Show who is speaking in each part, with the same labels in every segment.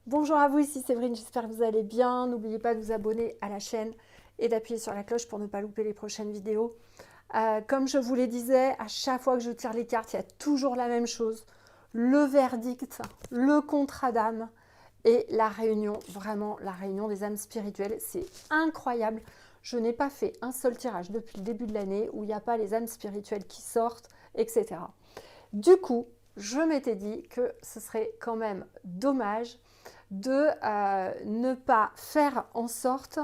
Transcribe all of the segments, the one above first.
Speaker 1: Bonjour à vous, ici Séverine, j'espère que vous allez bien. N'oubliez pas de vous abonner à la chaîne et d'appuyer sur la cloche pour ne pas louper les prochaines vidéos. Comme je vous le disais, à chaque fois que je tire les cartes, il y a toujours la même chose. Le verdict, le contrat d'âme et la réunion, vraiment la réunion des âmes spirituelles. C'est incroyable. Je n'ai pas fait un seul tirage depuis le début de l'année où il n'y a pas les âmes spirituelles qui sortent, etc. Du coup, je m'étais dit que ce serait quand même dommage de ne pas faire en sorte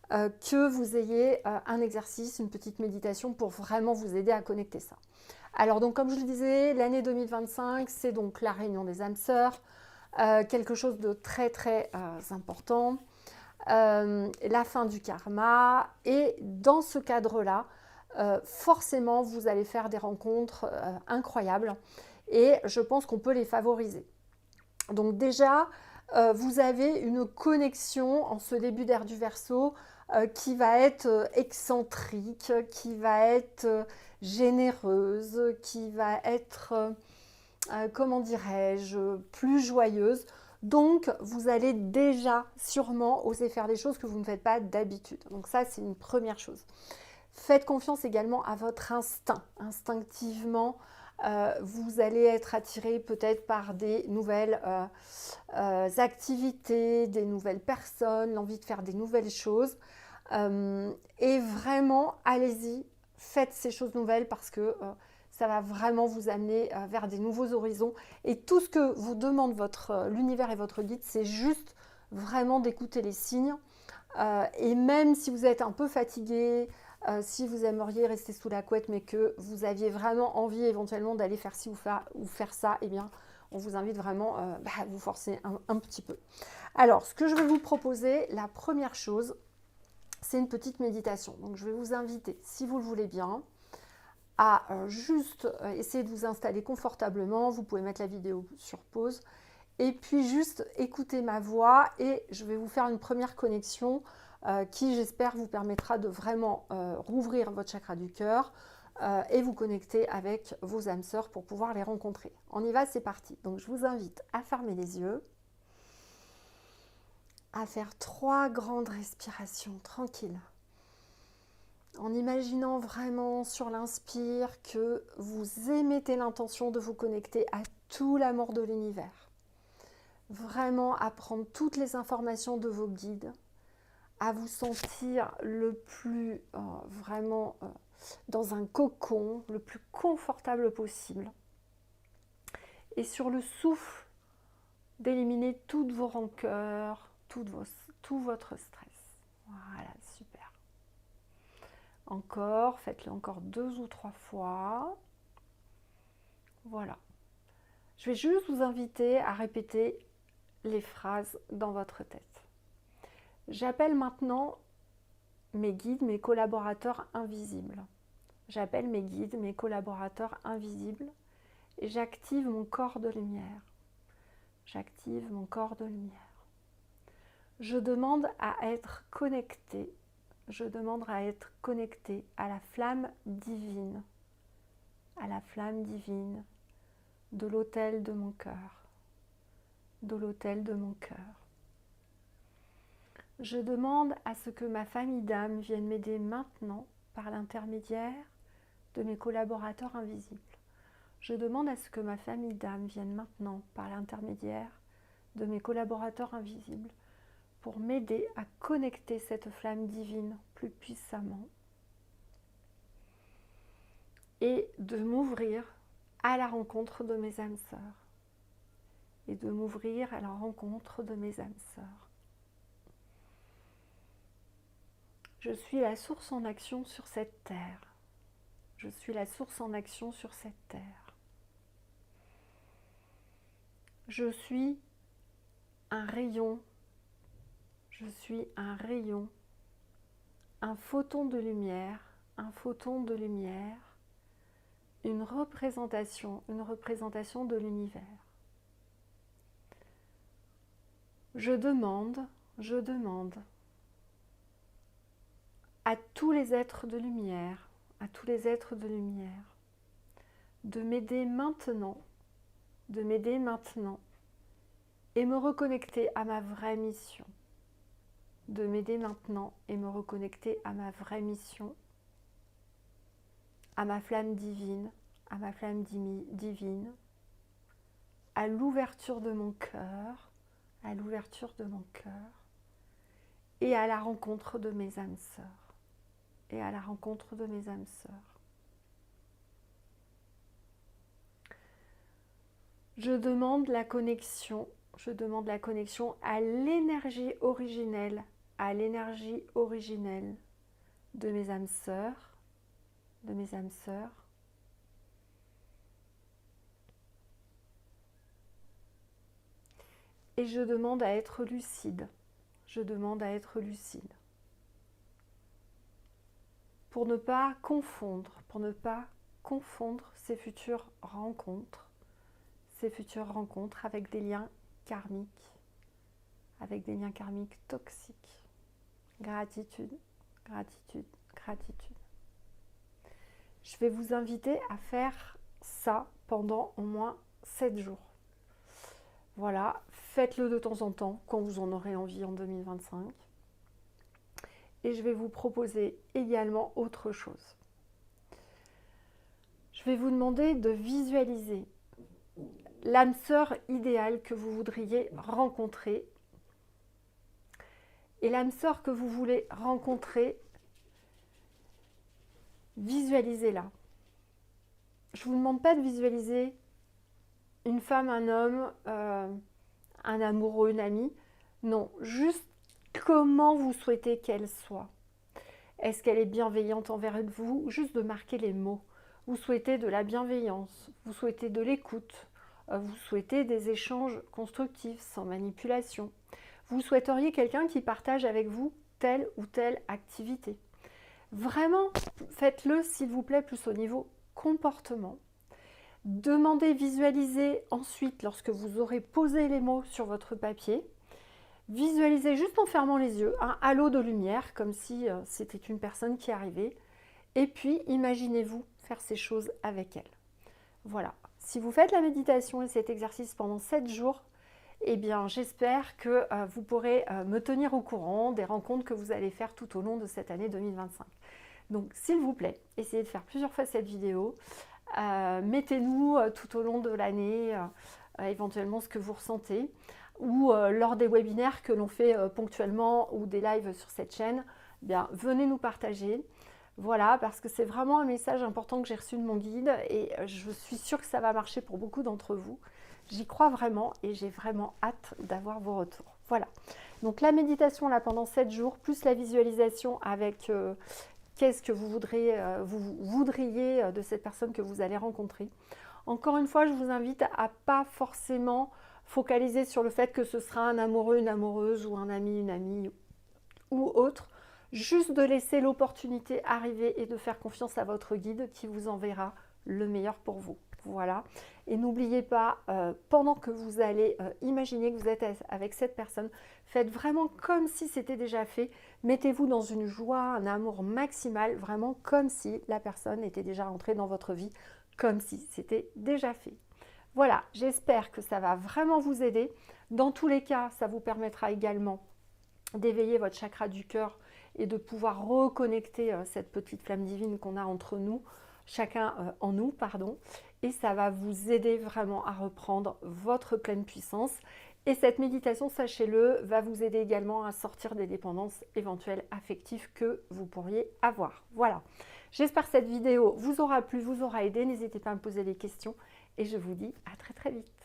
Speaker 1: que vous ayez un exercice, une petite méditation pour vraiment vous aider à connecter ça. Alors donc comme je le disais, l'année 2025, c'est donc la réunion des âmes sœurs, quelque chose de très très important, la fin du karma, et dans ce cadre-là, forcément vous allez faire des rencontres incroyables et je pense qu'on peut les favoriser. Donc déjà, vous avez une connexion en ce début d'ère du Verseau qui va être excentrique, qui va être généreuse, qui va être, comment dirais-je, plus joyeuse. Donc, vous allez déjà sûrement oser faire des choses que vous ne faites pas d'habitude. Donc ça, c'est une première chose. Faites confiance également à votre instinct. Instinctivement, vous allez être attiré peut-être par des nouvelles activités, des nouvelles personnes, l'envie de faire des nouvelles choses. Et vraiment, allez-y, faites ces choses nouvelles parce que ça va vraiment vous amener vers des nouveaux horizons. Et tout ce que vous demande l'univers et votre guide, c'est juste vraiment d'écouter les signes. Et même si vous êtes un peu fatigué, si vous aimeriez rester sous la couette, mais que vous aviez vraiment envie éventuellement d'aller faire ci ou faire ça, eh bien, on vous invite vraiment à vous forcer un petit peu. Alors, ce que je vais vous proposer, la première chose, c'est une petite méditation. Donc, je vais vous inviter, si vous le voulez bien, à juste essayer de vous installer confortablement. Vous pouvez mettre la vidéo sur pause. Et puis, juste écouter ma voix et je vais vous faire une première connexion qui, j'espère, vous permettra de vraiment rouvrir votre chakra du cœur et vous connecter avec vos âmes sœurs pour pouvoir les rencontrer. On y va, c'est parti. Donc, je vous invite à fermer les yeux, à faire 3 grandes respirations tranquilles, en imaginant vraiment sur l'inspire que vous émettez l'intention de vous connecter à tout l'amour de l'univers. Vraiment à prendre toutes les informations de vos guides, à vous sentir le plus vraiment dans un cocon, le plus confortable possible. Et sur le souffle, d'éliminer toutes vos rancœurs, tout votre stress. Voilà, super. Encore, faites-le encore 2 ou 3 fois. Voilà. Je vais juste vous inviter à répéter les phrases dans votre tête. J'appelle maintenant mes guides, mes collaborateurs invisibles. J'appelle mes guides, mes collaborateurs invisibles et j'active mon corps de lumière. J'active mon corps de lumière. Je demande à être connecté. Je demande à être connecté à la flamme divine. À la flamme divine de l'autel de mon cœur. De l'autel de mon cœur. Je demande à ce que ma famille d'âmes vienne m'aider maintenant par l'intermédiaire de mes collaborateurs invisibles. Je demande à ce que ma famille d'âmes vienne maintenant par l'intermédiaire de mes collaborateurs invisibles pour m'aider à connecter cette flamme divine plus puissamment et de m'ouvrir à la rencontre de mes âmes sœurs. Et de m'ouvrir à la rencontre de mes âmes sœurs. Je suis la source en action sur cette terre. Je suis la source en action sur cette terre. Je suis un rayon. Je suis un rayon. Un photon de lumière. Un photon de lumière. Une représentation de l'univers. Je demande à tous les êtres de lumière, de m'aider maintenant et me reconnecter à ma vraie mission. De m'aider maintenant et me reconnecter à ma vraie mission, à ma flamme divine, à ma flamme divine, à l'ouverture de mon cœur, à l'ouverture de mon cœur et à la rencontre de mes âmes sœurs. Et à la rencontre de mes âmes sœurs. Je demande la connexion à l'énergie originelle, de mes âmes sœurs, Et je demande à être lucide. Pour ne pas confondre ces futures rencontres avec des liens karmiques, toxiques. Gratitude. Je vais vous inviter à faire ça pendant au moins 7 jours. Voilà, faites-le de temps en temps quand vous en aurez envie en 2025. Et je vais vous proposer également autre chose. Je vais vous demander de visualiser l'âme sœur idéale que vous voudriez rencontrer. Et l'âme sœur que vous voulez rencontrer, visualisez-la. Je ne vous demande pas de visualiser une femme, un homme, un amoureux, une amie. Non, juste comment vous souhaitez qu'elle soit. Est-ce qu'elle est bienveillante envers vous? Juste de marquer les mots. Vous souhaitez de la bienveillance, vous souhaitez de l'écoute, vous souhaitez des échanges constructifs, sans manipulation. Vous souhaiteriez quelqu'un qui partage avec vous telle ou telle activité. Vraiment, faites-le s'il vous plaît plus au niveau comportement. Demandez, visualisez ensuite lorsque vous aurez posé les mots sur votre papier. Visualisez juste en fermant les yeux un halo de lumière comme si c'était une personne qui arrivait. Et puis imaginez-vous faire ces choses avec elle. Voilà. Si vous faites la méditation et cet exercice pendant 7 jours, eh bien j'espère que vous pourrez me tenir au courant des rencontres que vous allez faire tout au long de cette année 2025. Donc s'il vous plaît, essayez de faire plusieurs fois cette vidéo. Mettez-nous tout au long de l'année éventuellement ce que vous ressentez ou lors des webinaires que l'on fait ponctuellement ou des lives sur cette chaîne, eh bien venez nous partager. Voilà, parce que c'est vraiment un message important que j'ai reçu de mon guide et je suis sûre que ça va marcher pour beaucoup d'entre vous. J'y crois vraiment et j'ai vraiment hâte d'avoir vos retours. Voilà, donc la méditation là pendant 7 jours, plus la visualisation avec qu'est-ce que vous voudriez de cette personne que vous allez rencontrer. Encore une fois, je vous invite à pas forcément focaliser sur le fait que ce sera un amoureux, une amoureuse ou un ami, une amie ou autre. Juste de laisser l'opportunité arriver et de faire confiance à votre guide qui vous enverra le meilleur pour vous. Voilà. Et n'oubliez pas, pendant que vous allez imaginer que vous êtes avec cette personne, faites vraiment comme si c'était déjà fait. Mettez-vous dans une joie, un amour maximal, vraiment comme si la personne était déjà entrée dans votre vie, comme si c'était déjà fait. Voilà, j'espère que ça va vraiment vous aider. Dans tous les cas, ça vous permettra également d'éveiller votre chakra du cœur et de pouvoir reconnecter cette petite flamme divine qu'on a entre nous, chacun en nous, pardon, et ça va vous aider vraiment à reprendre votre pleine puissance. Et cette méditation, sachez-le, va vous aider également à sortir des dépendances éventuelles affectives que vous pourriez avoir. Voilà, j'espère que cette vidéo vous aura plu, vous aura aidé. N'hésitez pas à me poser des questions et je vous dis à très très vite.